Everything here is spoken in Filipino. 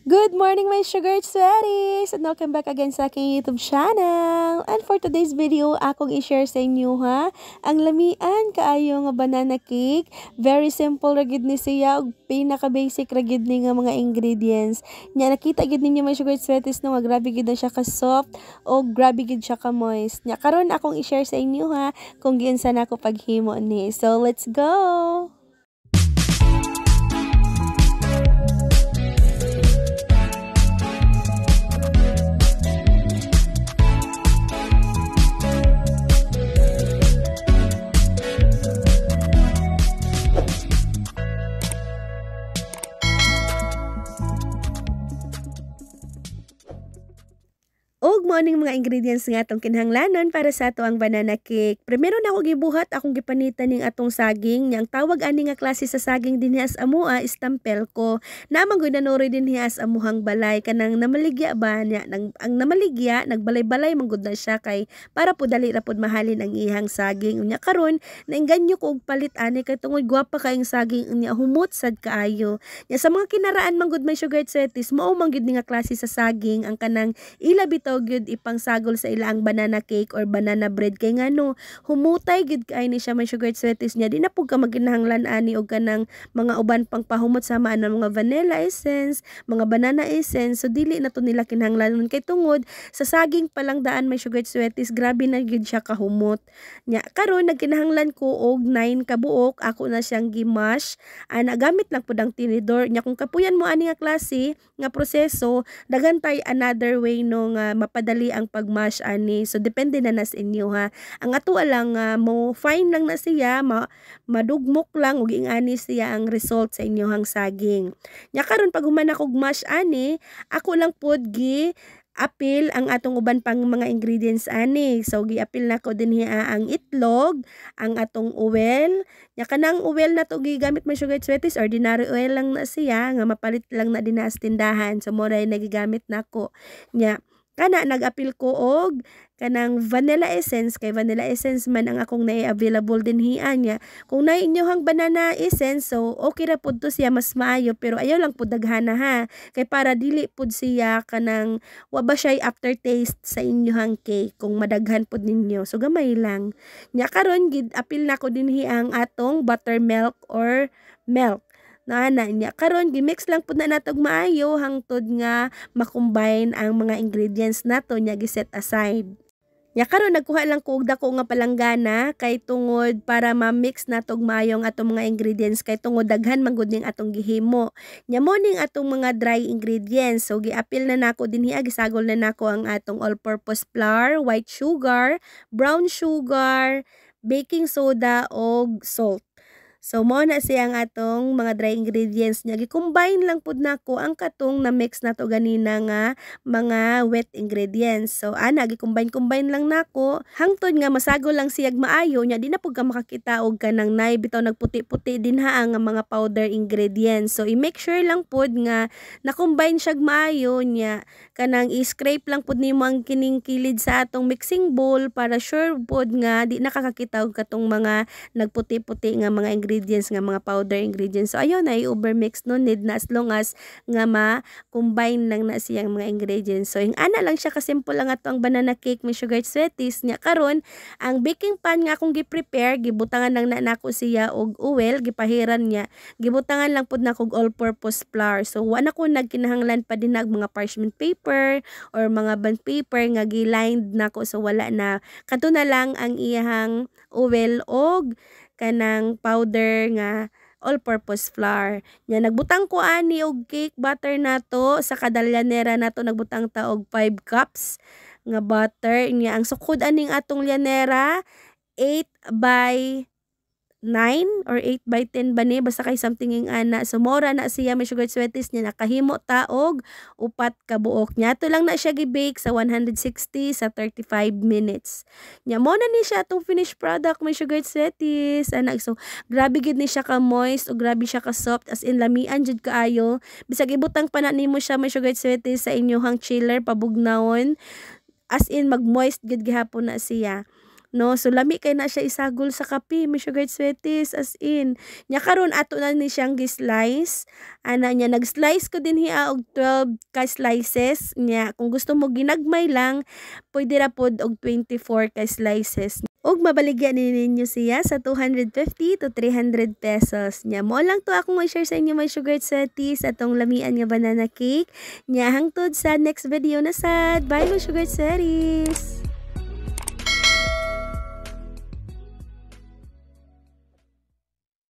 Good morning my sugar sweaties! And welcome back again sa aking YouTube channel. And for today's video, akong i-share sa inyo ha, ang lamian kaayo nga banana cake. Very simple ra gid ni siya ug pinaka-basic ra gid ni nga mga ingredients. Nya nakita gid ninyo my sugar sweaties no, nga grabe gid na siya ka soft o grabe gid siya ka moist. Nya karon akong i-share sa inyo ha kung giunsa nako paghimo ni. So let's go! Og mo ning mga ingredients nga atong kinahanglanon para sa ato ang banana cake. Primero na ako gibuhat akong gipanitan ning atong saging. Yang tawag ani nga klase sa saging dinhi as amoa is tampelko. Namang gyud nanuri dinhi as amuhang balay kanang namaligya ba nya ang namaligya nagbalay-balay man gud na siya kay para po dali ra pud mahalin ang ihang saging. Unya karon nainganyo ko og palit ani kay tungod gwapa kaayong saging unya humot sad kaayo. Nya sa mga kinaraan man gud may sugar sweaties mao man gud nga klase sa saging ang kanang ila bitaw gyud ipang sagol sa ilaang banana cake or banana bread kay ngano humutay gyud kay ni siya may sugar sweeties niya di na pud ka maginahanglan ani og kanang mga uban pang pahumot sama ana mga vanilla essence, mga banana essence, so dili na to nila kinahanglanon kay tungod sa saging pa lang daan may sugar sweeties grabe na gyud siya kahumot. Nya karon nagkinahanglan ko og 9 ka buok ako na siyang gimash ana gamit lang pud ang tinidor nya kung kapuyan mo ani nga klase nga proseso daghan tay another way no nga mapadali ang pagmash ani. So depende na nas inyo ha. Ang ato lang mo fine lang na siya, madugmok lang ug ingani siya ang result sa inyohang saging. Nya karon pag human ako mash ani, ako lang pod gi apil ang atong uban pang mga ingredients ani. So giapil na ko dinhi ang itlog, ang atong oil. Nya kanang oil na to gigamit may sugar sweeties, ordinary oil lang na siya nga mapalit lang na din sa tindahan. So mo ray nagigamit nako. Nya kana nag-apil ko og kanang vanilla essence kay vanilla essence man ang akong available din hiya niya. Kung na inyohang banana essence so okay ra pud to siya mas maayo pero ayaw lang pud daghana ha. Kay para dili pud siya kanang wa ba siya aftertaste sa inyohang cake kung madaghan pud ninyo. So gamay lang. Nya karon gid apil na ko din ang atong buttermilk or milk. Naana niya karon gimix lang pud na natog maayo hangtod nga makombine ang mga ingredients nato nya giset aside. Nya karon nagkuha lang ko og dako nga palanggana kay tungod para ma-mix natog maayo ang atong mga ingredients kay tungod daghan man gud ning atong gihimo. Nya mo ning atong mga dry ingredients so giapil na nako dinhi gisagol na nako ang atong all-purpose flour, white sugar, brown sugar, baking soda og salt. So mo na siya ang atong mga dry ingredients niya. Gi-combine lang pud nako ang katong na mix nato ganina nga mga wet ingredients. So ana gi-combine lang nako hangtod nga masagol lang siyag maayo nya di na pud ka makakita og kanang nay bitaw nagputi-puti din ha ang mga powder ingredients. So i-make sure lang pud nga na-combine siyag maayo nya kanang i-scrape lang pud nimo ang kining kilid sa atong mixing bowl para sure pud nga di nakakakita og katong mga nagputi-puti nga mga ingredients nga mga powder ingredients. So ayaw na i-overmix no need na as long as nga ma-combine lang na siyang mga ingredients. So ing ana lang siya kasimple lang ato ang banana cake may sugar sweeties nya karon ang baking pan nga akong gi-prepare gibutangan lang na nako siya og oil gipahiran niya gibutangan lang pud nako og all-purpose flour. So wala ko nagkinahanglan pa din mga parchment paper or mga bond paper nga gi-lined nako so wala na kadto na lang ang iyang oil og kanang powder nga all-purpose flour. Nya nagbutang ko ani og cake butter nato sa kadalyanera nato nagbutang ta og 5 cups nga butter. Nya ang sukod aning atong lyanera 8 by 9 or 8 by 10 ba ni basta kay something ing ana. So mora na siya may sugar sweeties niya nakahimo ta og 4 ka buok. Nya to lang na siya gi-bake sa 160 sa 35 minutes. Nya mo na ni siya atong finished product may sugar sweeties. Ana so grabe gid ni siya ka moist o grabe siya ka soft as in lamian jud kaayo. Bisag ibutang pa na nimo siya may sugar sweeties sa inyohang chiller pabugnawon as in mag moist gid gihapon na siya. no. So lami kay na siya isagol sa kape, my sugar sweeties, as in. Nya karon ato na ni siyang gi-slice. Ana niya nag-slice ko din hiya og 12 ka slices nya. Kung gusto mo ginagmay lang, pwede ra pod og 24 ka slices. Og mabaligyan ninyo siya sa 250 to 300 pesos. Nya mo lang to akong i-share sa inyo my sugar sweeties atong lamian nga banana cake. Nya hangtod sa next video na sad. Bye my sugar sweeties.